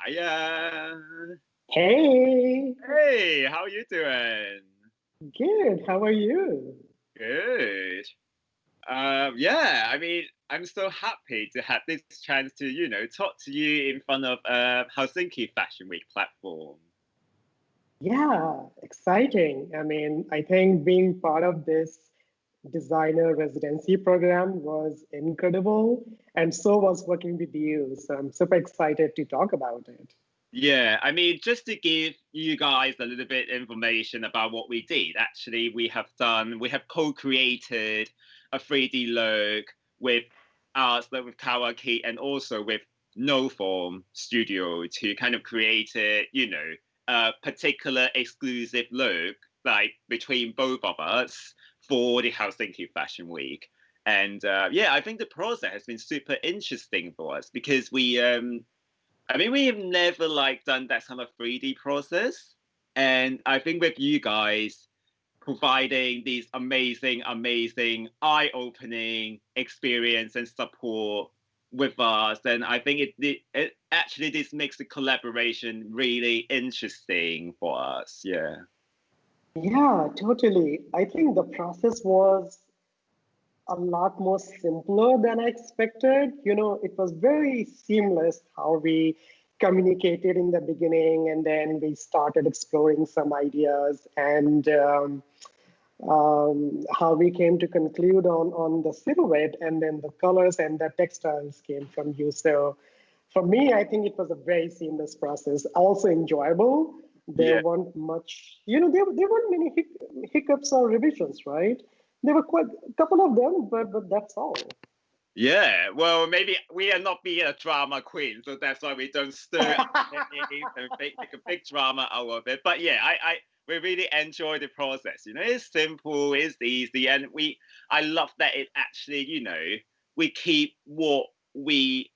Hiya. Hey, Hey, how you doing? good. How are you? Good. Yeah, I'm so happy to have this chance to, talk to you in front of Helsinki Fashion Week platform. Yeah, exciting. I think being part of this designer residency program was incredible, and so was working with you. So I'm super excited to talk about it. Yeah, just to give you guys a little bit information about what we did. Actually, we have co-created a 3D look with us, with Kawaki, and also with Noform Studio to kind of create a particular exclusive look, like between both of us for the Helsinki Fashion Week. And yeah, I think the process has been super interesting for us because we have never like done that kind of 3D process. And I think with you guys providing these amazing, eye-opening experience and support with us, then I think it actually this makes the collaboration really interesting for us. Yeah. Yeah, totally. I think the process was a lot more simpler than I expected. It was very seamless how we communicated in the beginning, and then we started exploring some ideas and how we came to conclude on the silhouette, and then the colors and the textiles came from you. So for me, I think it was a very seamless process, also enjoyable. There Yeah. weren't much, there weren't many hiccups or revisions, right? There were quite a couple of them, but that's all. Yeah, well, maybe we are not being a drama queen, so that's why we don't stir up things and make a big drama out of it. But yeah, we really enjoy the process. It's simple, it's easy, and I love that it actually, we keep what we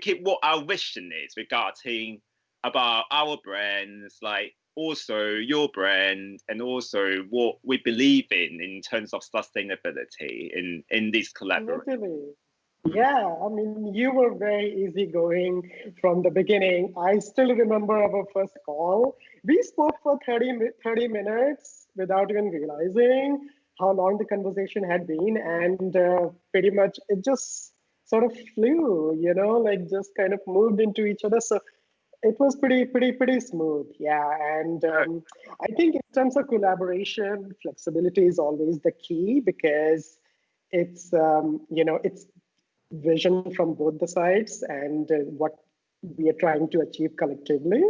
keep what our vision is regarding about our brands, like also your brand, and also what we believe in terms of sustainability in this collaboration. Totally. Yeah, you were very easygoing from the beginning. I still remember our first call. We spoke for 30 minutes without even realizing how long the conversation had been. And pretty much it just sort of flew, like just kind of moved into each other. So it was pretty smooth. Yeah. And I think in terms of collaboration, flexibility is always the key because it's vision from both the sides and what we are trying to achieve collectively.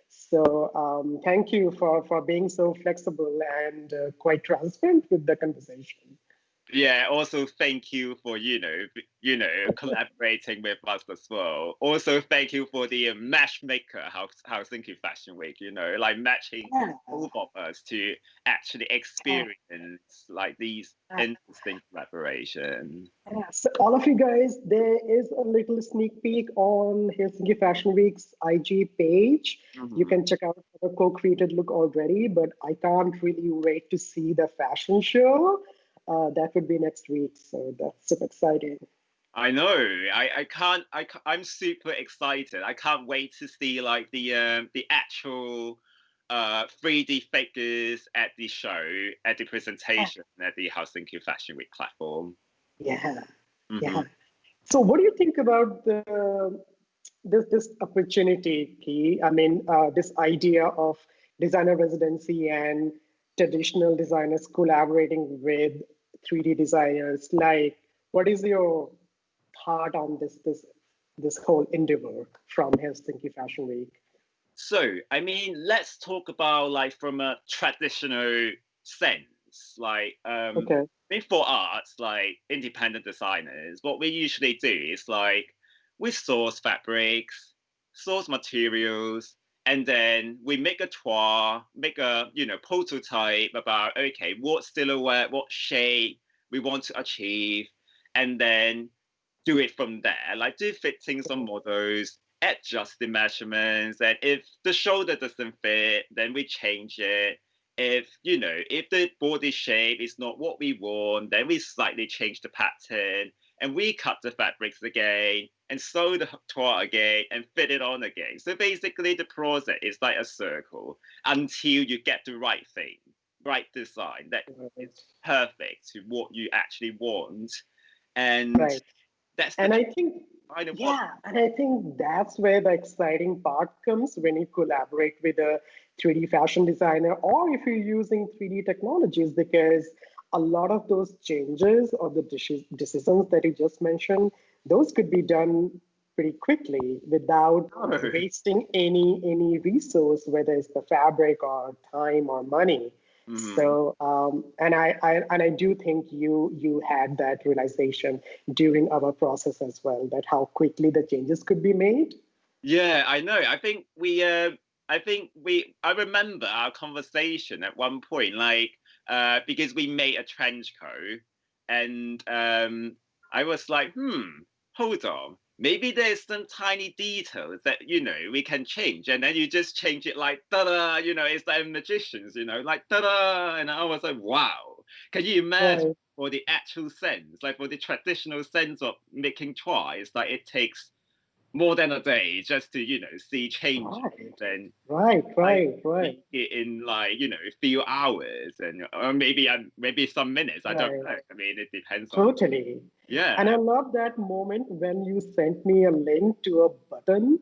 So thank you for being so flexible and quite transparent with the conversation. Yeah, also thank you for collaborating with us as well. Also thank you for the matchmaker Helsinki Fashion Week, like matching Yeah, both of us to actually yeah, experience like these yeah. interesting collaboration. Yeah. So all of you guys, there is a little sneak peek on Helsinki Fashion Week's IG page. You Mhm. can check out the co-created look already, but I can't really wait to see the fashion show. That would be next week, so that's super exciting. I know. I'm super excited. I can't wait to see like the actual 3D figures at the show, at the presentation at the Helsinki Fashion Week platform. Yeah, Hmm. yeah. So, what do you think about this opportunity, Key? This idea of designer residency and traditional designers collaborating with 3D designers. Like, what is your thought on this whole endeavor from Helsinki Fashion Week? So, let's talk about like from a traditional sense. Like, Okay. for us, like independent designers, what we usually do is like we source fabrics, source materials, and then we make a tour, make a prototype about okay, what silhouette, what shape we want to achieve, and then do it from there. Like do fittings on models, adjust the measurements, and if the shoulder doesn't fit, then we change it. If the body shape is not what we want, then we slightly change the pattern. and we cut the fabrics again and sew the toile again and fit it on again. So basically the process is like a circle until you get the right thing, right design that is perfect to what you actually want. And Right. that's the And I think, kind of what. yeah, and I think that's where the exciting part comes when you collaborate with a 3D fashion designer or if you're using 3D technologies, because a lot of those changes or the decisions that you just mentioned, those could be done pretty quickly without wasting any resource, whether it's the fabric or time or money. Mhm. So, and I do think you had that realization during our process as well, that how quickly the changes could be made. Yeah, I know. I remember our conversation at one point, like, because we made a trench coat, and I was like, hold on, maybe there's some tiny details that we can change, and then you just change it like da-da, it's like magicians, like da-da, and I was like, wow, can you imagine? Right, For the actual sense, like for the traditional sense of making twice, like it takes more than a day just to see changes right, and right, I right, right, see it in like a few hours and or maybe some minutes. I don't right. know. I mean, it depends on. Totally. And Yeah. I love that moment when you sent me a link to a button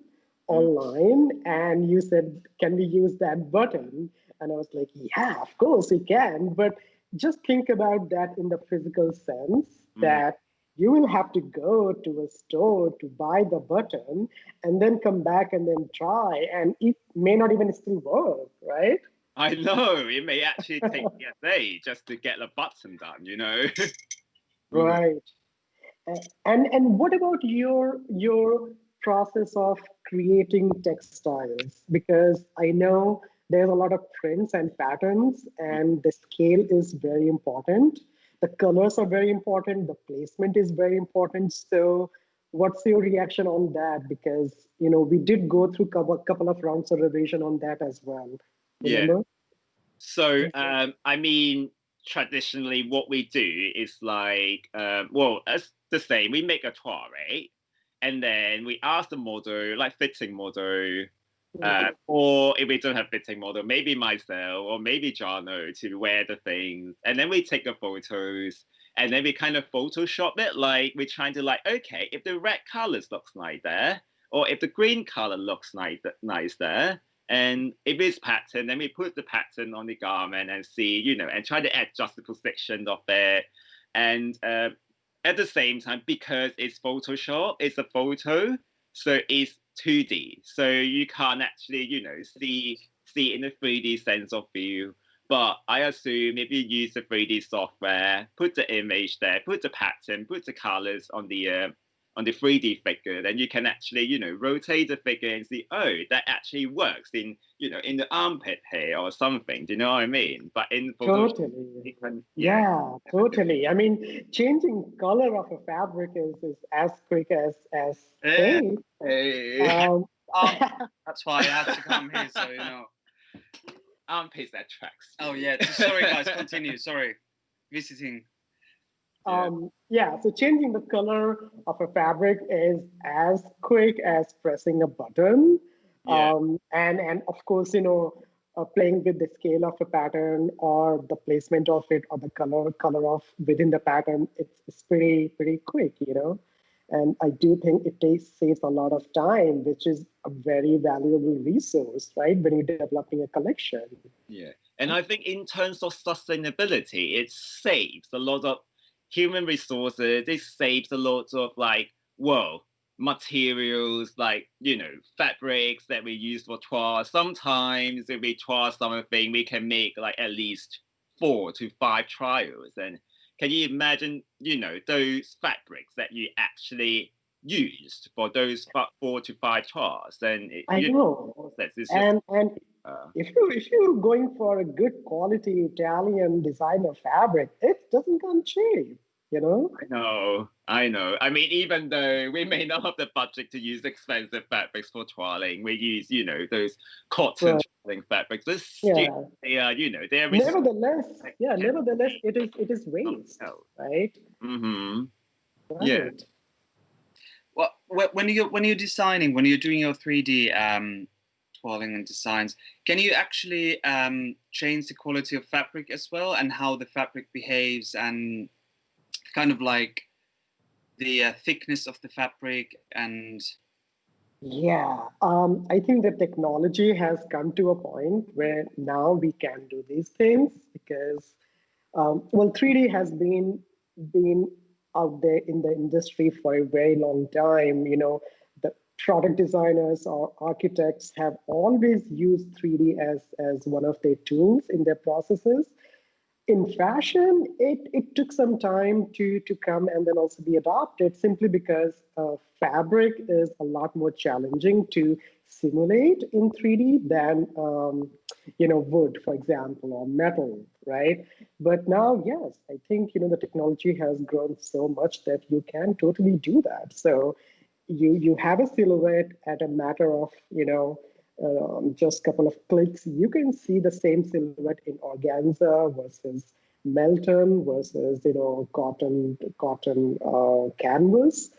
Mm, online and you said, can we use that button? And I was like, yeah, of course we can. But just think about that in the physical sense mm. that you will have to go to a store to buy the button and then come back and then try. And it may not even still work, right? I know it may actually take me a day just to get the button done. Mhm. Right. And what about your process of creating textiles? Because I know there's a lot of prints and patterns, and the scale is very important. The colors are very important. The placement is very important. So, what's your reaction on that? Because we did go through couple of rounds of revision on that as well. Yeah. Remember? So, I mean, traditionally, what we do is like, well, it's the same. We make a toile, right? And then we ask the model, like fitting model, or if we don't have fitting model, maybe myself or maybe Jano to wear the things. And then we take the photos and then we kind of Photoshop it. Like we're trying to like, okay, if the red colors looks like there, or if the green color looks like nice there, and if it's pattern, then we put the pattern on the garment and see, and try to adjust the position of it. And at the same time, because it's Photoshop, it's a photo, so it's 2D. So you can't actually, see in a 3D sense of view. But I assume if you use the 3D software, put the image there, put the pattern, put the colors on the 3D figure, then you can actually, rotate the figure and see, oh, that actually works in the armpit here or something. Do you know what I mean? But in Photoshop, Totally. you can, yeah, Yeah, never do totally. I mean, changing color of a fabric is as quick as it. paint. Hey, Um, Um, that's why I had to come here. So armpits that tracks. Oh yeah. Sorry, guys. Continue. Sorry. Visiting. Yeah, yeah, so changing the color of a fabric is as quick as pressing a button. yeah. And of course, playing with the scale of a pattern or the placement of it or the color of within the pattern, it's pretty quick. And I do think saves a lot of time, which is a very valuable resource, right? When you're developing a collection. Yeah. And I think in terms of sustainability, it saves a lot of human resources. It saves a lot of like, well, materials like, fabrics that we use for tours. Sometimes if we try something, we can make like at least 4 to 5 trials. And can you imagine, those fabrics that you actually used for those 4 to 5 tours? Then I know. process is just And uh, if you're going for a good quality Italian designer fabric, it doesn't come cheap. I know. I mean, even though we may not have the budget to use expensive fabrics for toiling, we use, those cotton But toiling fabrics. They're still, yeah, they are, they are nevertheless, like yeah, can nevertheless, be it is something waste, else. right? Mm-hmm. Yeah. Right. Well, when you're designing, when you're doing your 3D twirling and designs, can you actually change the quality of fabric as well, and how the fabric behaves, and kind of like the thickness of the fabric and Yeah, I think the technology has come to a point where now we can do these things because, well, 3D has been out there in the industry for a very long time. The product designers or architects have always used 3D as one of their tools in their processes. In fashion, it took some time to come and then also be adopted simply because fabric is a lot more challenging to simulate in 3D than wood, for example, or metal, right? But now, yes, I think the technology has grown so much that you can totally do that. So you have a silhouette at a matter of just a couple of clicks. You can see the same silhouette in organza versus Melton versus cotton canvas.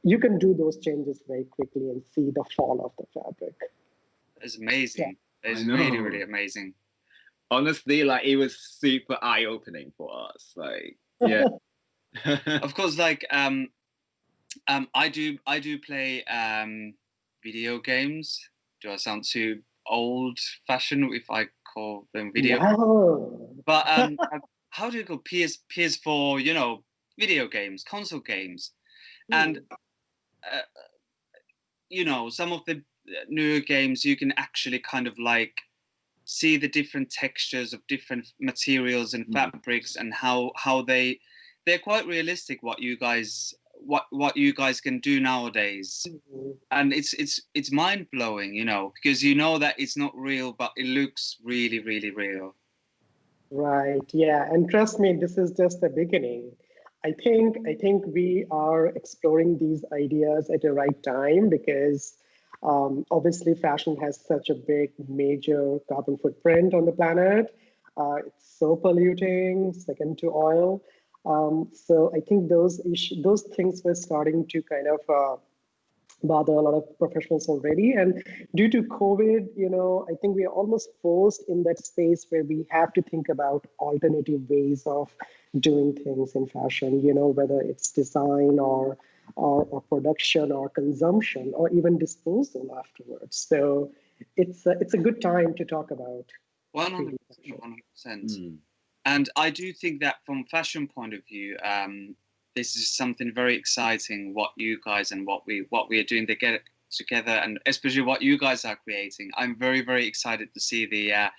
You can do those changes very quickly and see the fall of the fabric. it's Yeah. amazing. It's I know. really, really amazing. Honestly, like it was super eye-opening for us. Like, yeah. Of course, like I do play video games. Do I sound too old-fashioned if I call them video? No. But how do you call PS4? Video games, console games, and uh, some of the newer games you can actually kind of like see the different textures of different materials and fabrics, and how they're quite realistic what you guys can do nowadays. And it's mind blowing, because that it's not real, but it looks really, really real. Right. Yeah. And trust me, this is just the beginning. I think we are exploring these ideas at the right time because obviously fashion has such a big, major carbon footprint on the planet. It's so polluting, second to oil. So I think those things were starting to kind of bother a lot of professionals already. And due to COVID, I think we are almost forced in that space where we have to think about alternative ways of doing things in fashion, whether it's design or production or consumption or even disposal afterwards. So it's a good time to talk about 100%, 3D fashion. 100%. And I do think that from fashion point of view, this is something very exciting. What you guys and what we are doing together, and especially what you guys are creating. I'm very, very excited to see the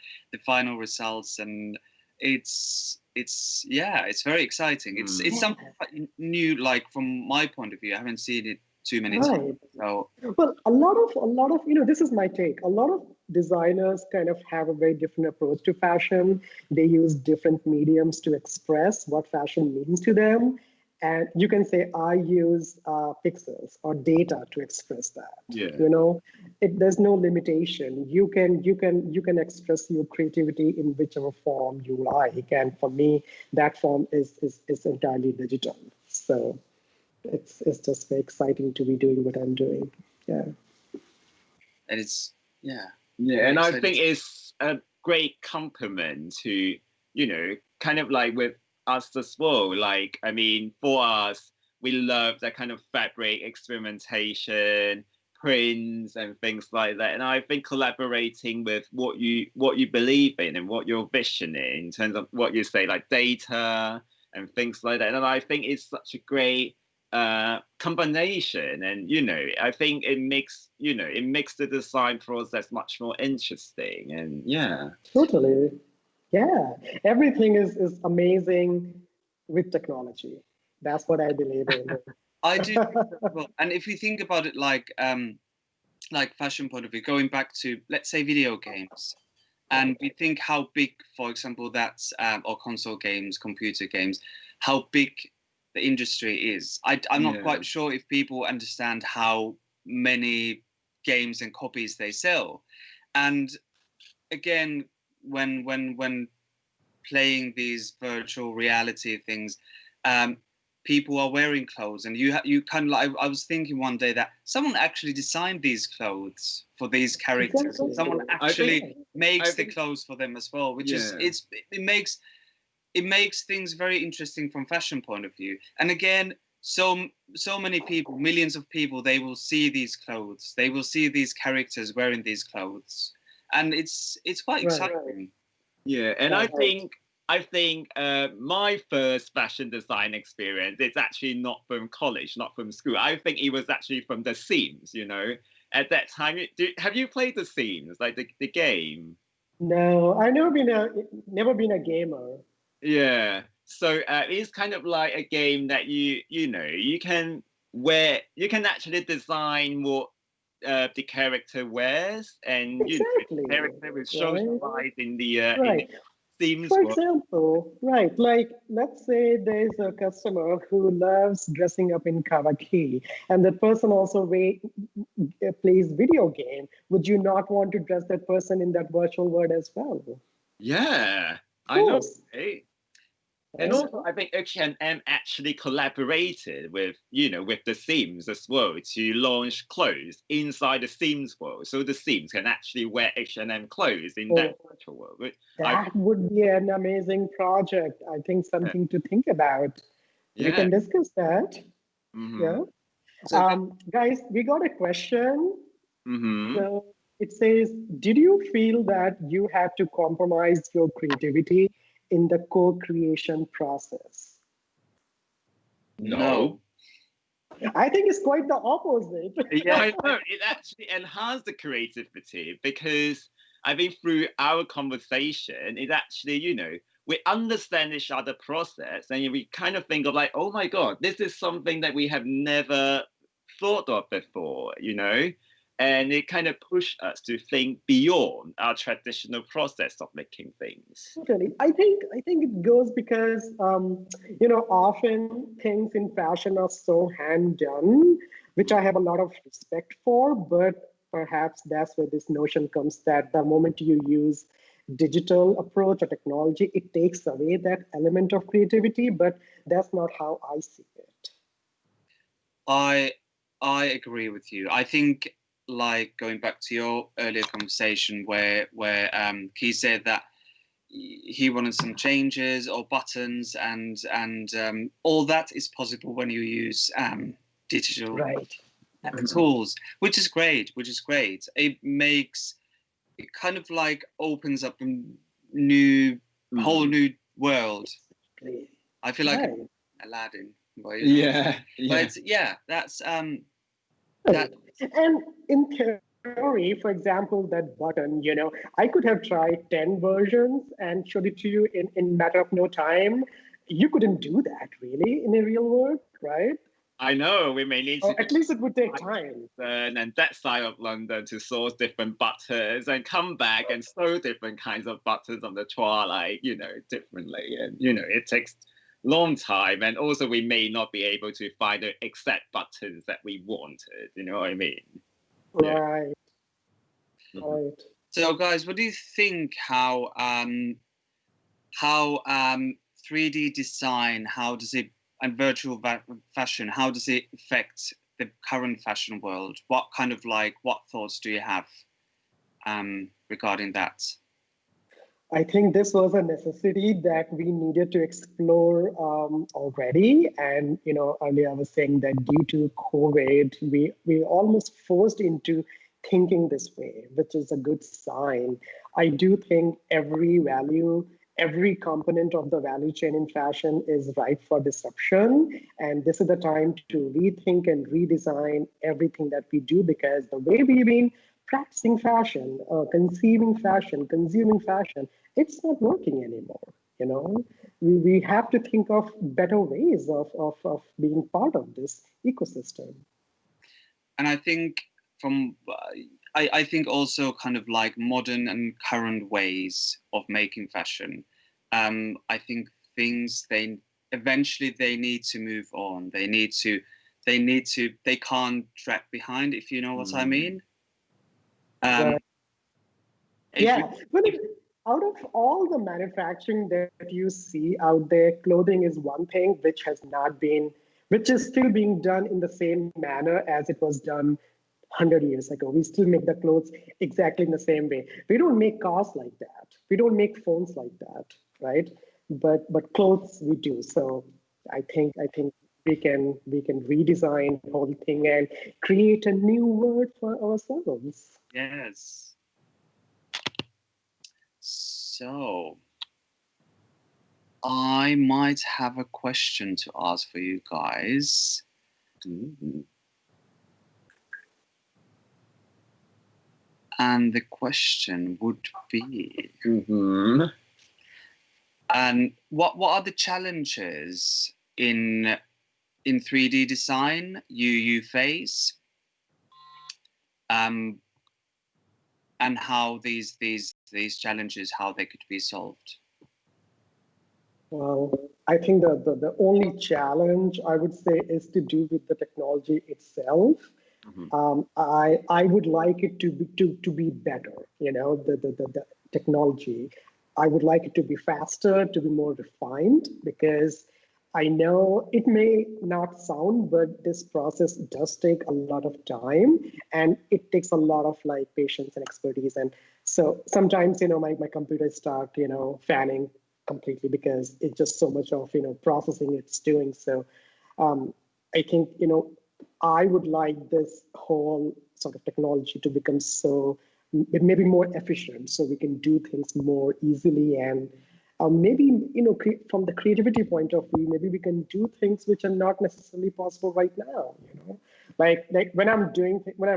final results, and it's very exciting. It's something quite new. Like from my point of view, I haven't seen it too many times. Right. So Well, a lot of, this is my take. A lot of designers kind of have a very different approach to fashion. They use different mediums to express what fashion means to them. And you can say, I use pixels or data to express that. Yeah. There's no limitation. You can express your creativity in whichever form you like. And for me, that form is entirely digital. So it's just very exciting to be doing what I'm doing. Yeah. and it's Yeah, and I excited. think it's a great compliment to, kind of like with us as well. Like, I mean, for us, we love that kind of fabric experimentation, prints and things like that. And I think collaborating with what you believe in and what you're visioning in terms of what you say, like data and things like that. And I think it's such a great combination, and I think it makes the design process much more interesting. And yeah. Totally. Yeah. Everything is amazing with technology. That's what I believe in. I do. Well, and if we think about it like fashion point of view, going back to, let's say, video games, and we think how big, for example, that's or console games, computer games, how big the industry is. I'm not quite sure if people understand how many games and copies they sell. And again, when playing these virtual reality things, um, people are wearing clothes, and you kind of like, I was thinking one day that someone actually designed these clothes for these characters. Exactly. Someone actually makes the clothes for them as well, which is it makes things very interesting from fashion point of view. And again, so many people, millions of people, they will see these clothes, they will see these characters wearing these clothes, and it's quite exciting. Yeah, and I think my first fashion design experience is actually not from college, not from school. I think it was actually from The Sims. You know, at that time, have you played The Sims, like the game? No, I've never been a gamer. Yeah. So it's kind of like a game that you know you can actually design what the character wears, and you know Exactly. the character will Right. socialize in the Right. themes For world. example, right, like let's say there's a customer who loves dressing up in kawaki, and that person also plays video game. Would you not want to dress that person in that virtual world as well? Of Yeah, I know, course. right? And Right? also, I think H&M actually collaborated with, you know, with the Sims as well to launch clothes inside the Sims world, so the Sims can actually wear H&M clothes in that Oh, virtual world. that would be an amazing project. I think something to think about. We Yeah. can discuss that. Mm-hmm. Yeah. So Guys, we got a question. Mm-hmm. So it says, did you feel that you had to compromise your creativity in the co-creation process? No. I think it's quite the opposite. yeah, I know. It actually enhanced the creativity because I think through our conversation, it actually, you know, we understand each other process and we kind of think of like, oh my God, this is something that we have never thought of before, you know? And it kind of pushed us to think beyond our traditional process of making things. Totally. I think it goes because often things in fashion are so hand done, which I have a lot of respect for, but perhaps that's where this notion comes that the moment you use digital approach or technology, it takes away that element of creativity, but that's not how I see it. I agree with you. I think, like going back to your earlier conversation where Key said that he wanted some changes or buttons, and all that is possible when you use digital Right. tools, which is great. It makes it kind of like opens up a whole new world. I feel like Right. Aladdin. Well, Yeah, but yeah. it's, yeah, that's Right. And in theory, for example, that button, I could have tried 10 versions and showed it to you in matter of no time. You couldn't do that really in a real world, right? I know we may need to Or go at least it would take time. and that side of London to source different butters and come back and sew different kinds of butters on the twilight, you know, differently. And, you know, it takes long time. And also we may not be able to find the exact buttons that we wanted, you know what I mean? Yeah. Right, Mhm. right. so, guys, what do you think? How 3D design, how does it, and virtual fashion, how does it affect the current fashion world? What kind of like what thoughts do you have regarding that? I think this was a necessity that we needed to explore already. And earlier I was saying that due to COVID, we almost forced into thinking this way, which is a good sign. I do think every component of the value chain in fashion is ripe for disruption. And this is the time to rethink and redesign everything that we do, because the way we've been practicing fashion, conceiving fashion, consuming fashion, it's not working anymore. We have to think of better ways of being part of this ecosystem. And I think from I think also kind of like modern and current ways of making fashion. I think things they eventually they need to move on. They can't drag behind, if you know what I mean. Um, Right. if we Yeah. Well, if out of all the manufacturing that you see out there, clothing is one thing which is still being done in the same manner as it was done 100 years ago. We still make the clothes exactly in the same way. We don't make cars like that. We don't make phones like that, right? But clothes we do. So I think we can redesign the whole thing and create a new word for ourselves. Yes. So I might have a question to ask for you guys. And the question would be, and what are the challenges in 3D design you face, and how these challenges, how they could be solved? Well, I think the only challenge I would say is to do with the technology itself. I would like it to be better. The technology. I would like it to be faster, to be more refined, because I know it may not sound, but this process does take a lot of time, and it takes a lot of like patience and expertise. And so sometimes, my computers start, fanning completely because it's just so much of, processing it's doing. So I think, I would like this whole sort of technology to become so maybe more efficient, so we can do things more easily, and maybe from the creativity point of view, maybe we can do things which are not necessarily possible right now. Like when I'm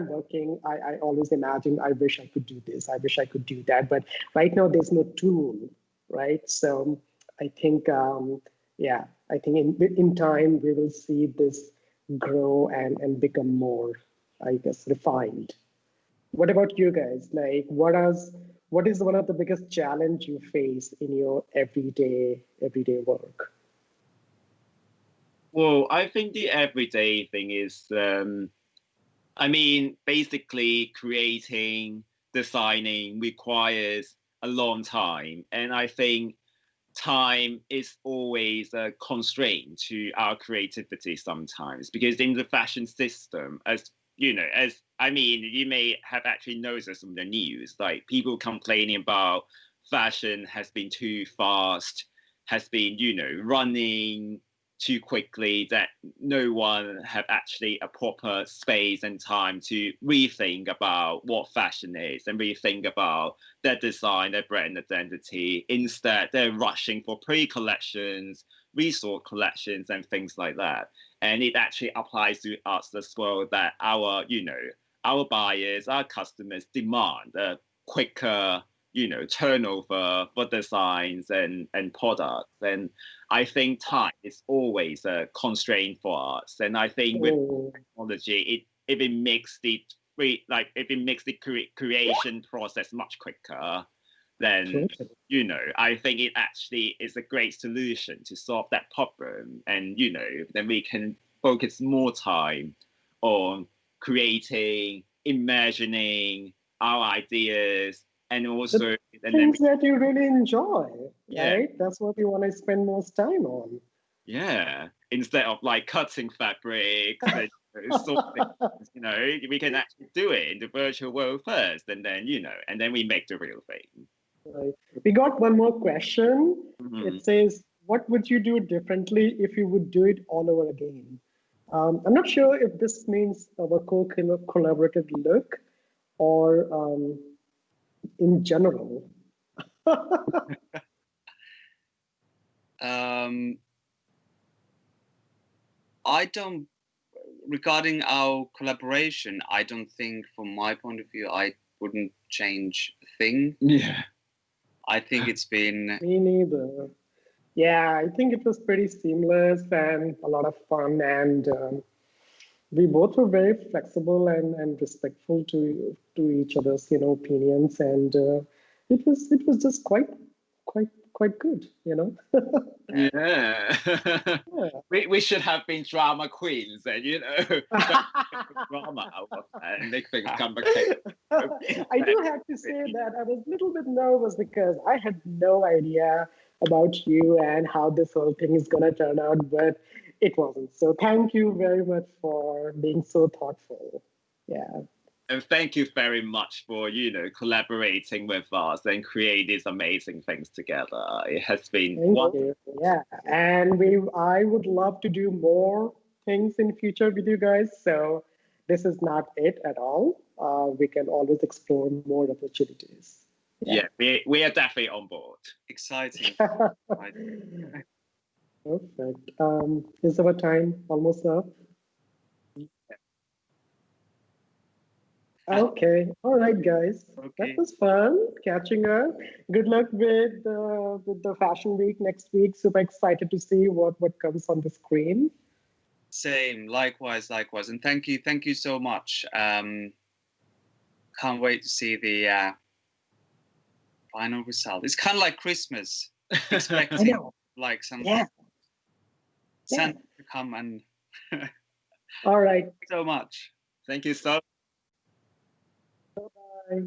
working, I always imagine, I wish I could do this, I wish I could do that, but right now there's no tool, right? So I think I think in time we will see this grow and become more, I guess, refined. What about you guys? Like, what is one of the biggest challenge you face in your everyday work? Well, I think the everyday thing is, basically creating, designing requires a long time. And I think time is always a constraint to our creativity sometimes, because in the fashion system, as you know, you may have actually noticed from the news, like people complaining about fashion has been too fast, has been, running too quickly, that no one have actually a proper space and time to rethink about what fashion is and rethink about their design, their brand identity. Instead, they're rushing for pre-collections, resort collections, and things like that. And it actually applies to us as well, that our buyers, our customers demand a quicker, turnover for designs and products. And I think time is always a constraint for us. And I think with technology, if it makes the creation process much quicker, then I think it actually is a great solution to solve that problem. And then we can focus more time on creating, imagining our ideas, and also things that you really enjoy, right? That's what you want to spend most time on. Yeah, instead of like cutting fabrics and sorting, we can actually do it in the virtual world first, and then we make the real thing. Right. We got one more question. It says, what would you do differently if you would do it all over again? I'm not sure if this means our collaborative look or in general. I don't, regarding our collaboration, I don't think, from my point of view, I wouldn't change a thing. Yeah. I think it's been... Me neither. Yeah, I think it was pretty seamless and a lot of fun, and we both were very flexible and respectful to each other's opinions, and it was just quite quite good, you know. Yeah. Yeah. We should have been drama queens and, you know, drama out of that and make things come back. I do have to say that I was a little bit nervous because I had no idea about you and how this whole thing is going to turn out, but it wasn't. So thank you very much for being so thoughtful. Yeah. And thank you very much for, you know, collaborating with us and create these amazing things together. It has been Thank you. Yeah. And I would love to do more things in future with you guys. So this is not it at all. We can always explore more opportunities. Yeah, we are definitely on board. Exciting. Perfect. Is our time almost up? Okay. All right, guys. Okay. That was fun catching up. Good luck with the Fashion Week next week. Super excited to see what comes on the screen. Same. Likewise. And thank you so much. Can't wait to see the final result. It's kind of like Christmas, expecting like some Santa to come and. All right. So much. Thank you so. Bye.